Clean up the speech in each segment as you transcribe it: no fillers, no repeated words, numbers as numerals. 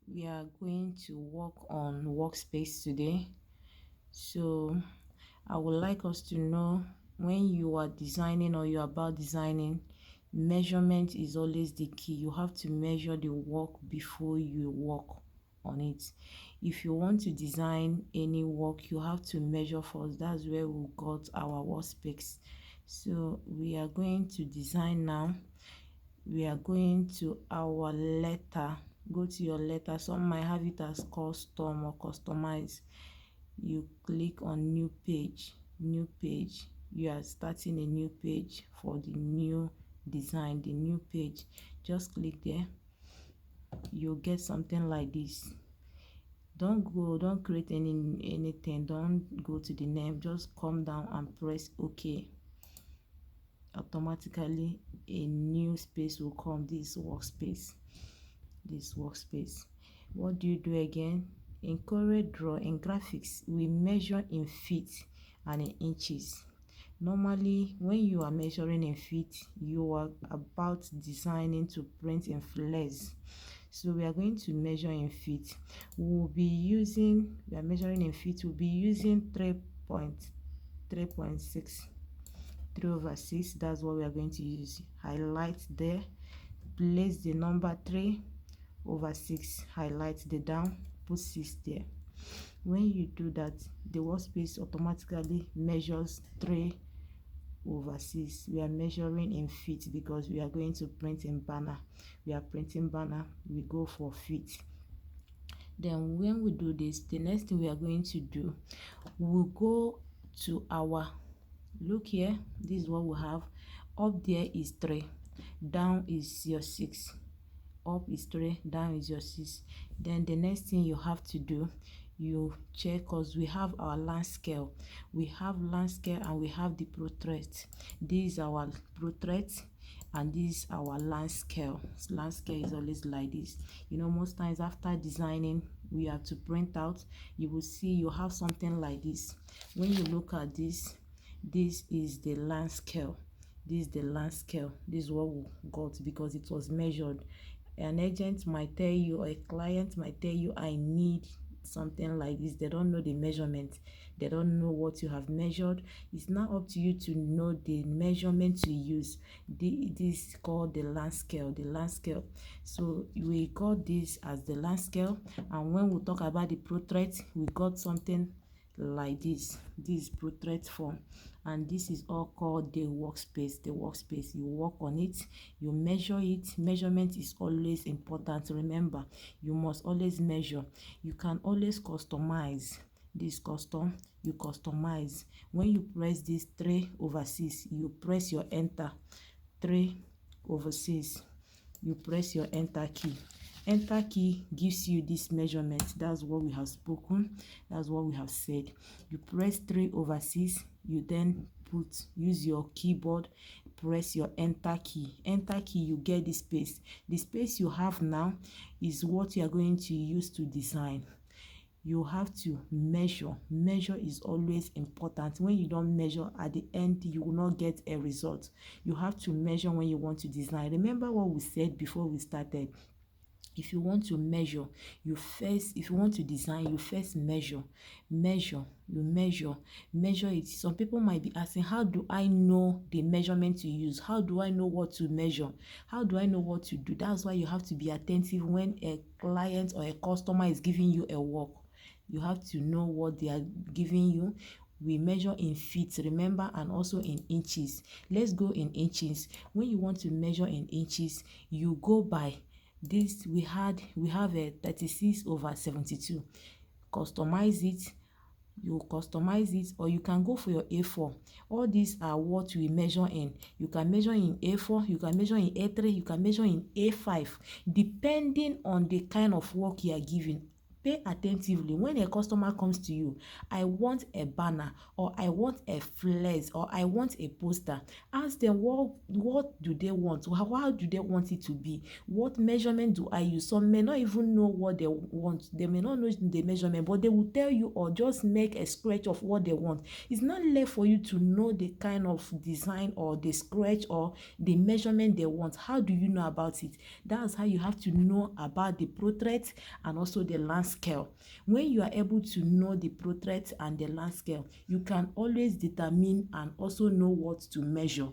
We are going to work on Workspace today. So I would like us to know, when you are designing or you're about designing, measurement is always the key. You have to measure the work before you work on it. If you want to design any work, you have to measure first. That's where we got our Workspace. So we are going to design now. We are going to our letter. Go to your letter. Some might have it as custom or customize. You click on new page. You are starting a new page for the new design, the new page. Just click there. You'll get something like this. Don't create anything. Don't go to the name. Just come down and press OK. Automatically a new space will come. This workspace. What do you do again? In CorelDRAW, in graphics, we measure in feet and in inches. Normally, when you are measuring in feet, you are about designing to print in flares. So we are going to measure in feet. We are measuring in feet. We'll be using 3.6, 3/6. That's what we are going to use. Highlight there, place the number 3/6, highlight the down, put 6 there. When you do that, the workspace automatically measures 3/6. We are measuring in feet because we are going to print in banner. We are printing banner, we go for feet. Then when we do this, the next thing we are going to do, we'll go to our, look here, this is what we have. Up there is 3, down is your 6. Up is 3, down is your 6. Then the next thing you have to do, you check, because we have our line scale. We have line scale and we have the portrait. This is our portrait and this is our line scale. Line scale is always like this. You know, most times after designing, we have to print out. You will see you have something like this. When you look at this, this is the line scale. This is the line scale. This is what we got because it was measured. An agent might tell you, or a client might tell you, I need something like this. They don't know the measurement. They don't know what you have measured. It's now up to you to know the measurement to use. This is called the line scale. The line scale. So we got this as the line scale. And when we talk about the portrait, we got something like this. This portrait form, and this is all called the workspace. The workspace, you work on it, you measure it. Measurement is always important. Remember, you must always measure. You can always customize. This custom, you customize. When you press this 3/6, you press your enter. 3/6, you press your enter key. Enter key gives you this measurement. That's what we have spoken. That's what we have said. You press 3/6. You then use your keyboard, press your enter key. Enter key, you get this space. The space you have now is what you are going to use to design. You have to measure. Measure is always important. When you don't measure, at the end you will not get a result. You have to measure when you want to design. Remember what we said before we started. If you want to measure, if you want to design, you first measure. You measure it. Some people might be asking, how do I know the measurement to use? How do I know what to measure? How do I know what to do? That's why you have to be attentive when a client or a customer is giving you a work. You have to know what they are giving you. We measure in feet, remember, and also in inches. Let's go in inches. When you want to measure in inches, you go by this. We have a 36/72. Customize it. You customize it, or you can go for your A4. All these are what we measure in. You can measure in A4, you can measure in A3, you can measure in A5, depending on the kind of work you are giving. Pay attentively. When a customer comes to you, I want a banner, or I want a flex, or I want a poster. Ask them what do they want? How do they want it to be? What measurement do I use? Some may not even know what they want. They may not know the measurement, but they will tell you or just make a sketch of what they want. It's not left for you to know the kind of design or the sketch or the measurement they want. How do you know about it? That's how you have to know about the portrait and also the land scale. When you are able to know the portrait and the land scale, you can always determine and also know what to measure.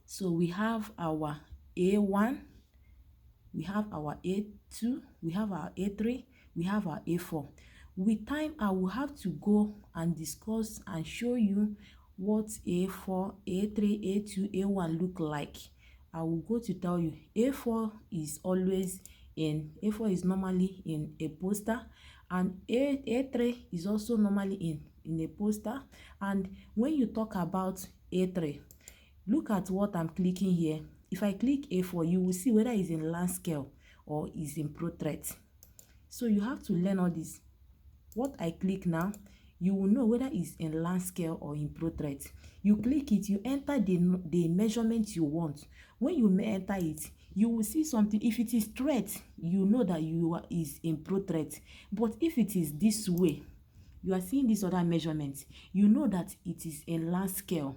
So we have our A1, we have our A2, we have our A3, we have our A4. With time, I will have to go and discuss and show you what A4, A3, A2, A1 look like. I will go to tell you A4 is normally in a poster, and A3 is also normally in a poster. And when you talk about A3, look at what I'm clicking here. If I click A4, you will see whether it's in land scale or is in portrait. So you have to learn all this. What I click now, you will know whether it's in land scale or in portrait. You click it, you enter the measurement you want. When you enter it, you will see something. If it is straight, you know that is in portrait. But if it is this way, you are seeing this other measurement, you know that it is in land scale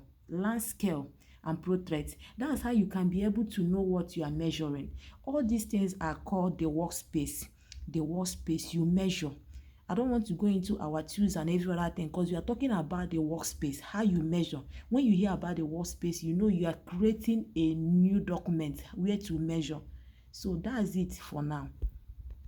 and portrait. That's how you can be able to know what you are measuring. All these things are called the workspace. The workspace you measure. I don't want to go into our tools and every other thing, because we are talking about the workspace, how you measure. When you hear about the workspace, you know you are creating a new document where to measure. So that's it for now.